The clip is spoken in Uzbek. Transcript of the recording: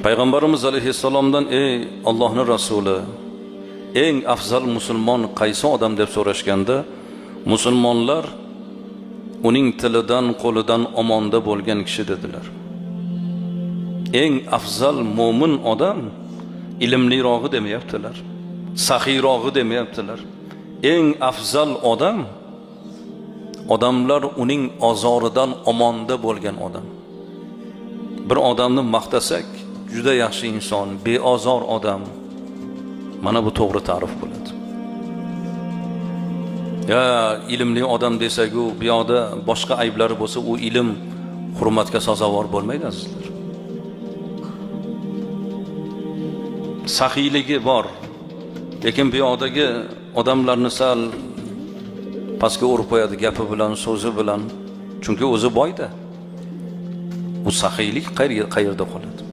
Payg'ambarimiz alayhissalomdan ey Allohning rasuli, eng afzal musulmon qaysi odam deb so'rashganda, musulmonlar uning tilidan, qo'lidan omonda bo'lgan kishi dedilar. Eng afzal mo'min odam ilmlirog'i demayaptilar, saxiyrog'i demayaptilar. Eng afzal odam odamlar uning azoridan omonda bo'lgan odam. Bir odamni maqtasak, juda yaxshi inson, beozor odam. Mana bu to'g'ri ta'rif bo'ladi. Ya ilmli odam desak-u, bu yoqda boshqa ayblari bo'lsa, u ilm hurmatga sazovor bo'lmaydi azizlar. Saxiyligi bor, lekin bu yoqdagi odamlarni sal pastga urib qo'yadi gapi bilan, so'zi bilan. Chunki o'zi boyda. Bu saxiylik qayerda qoladi?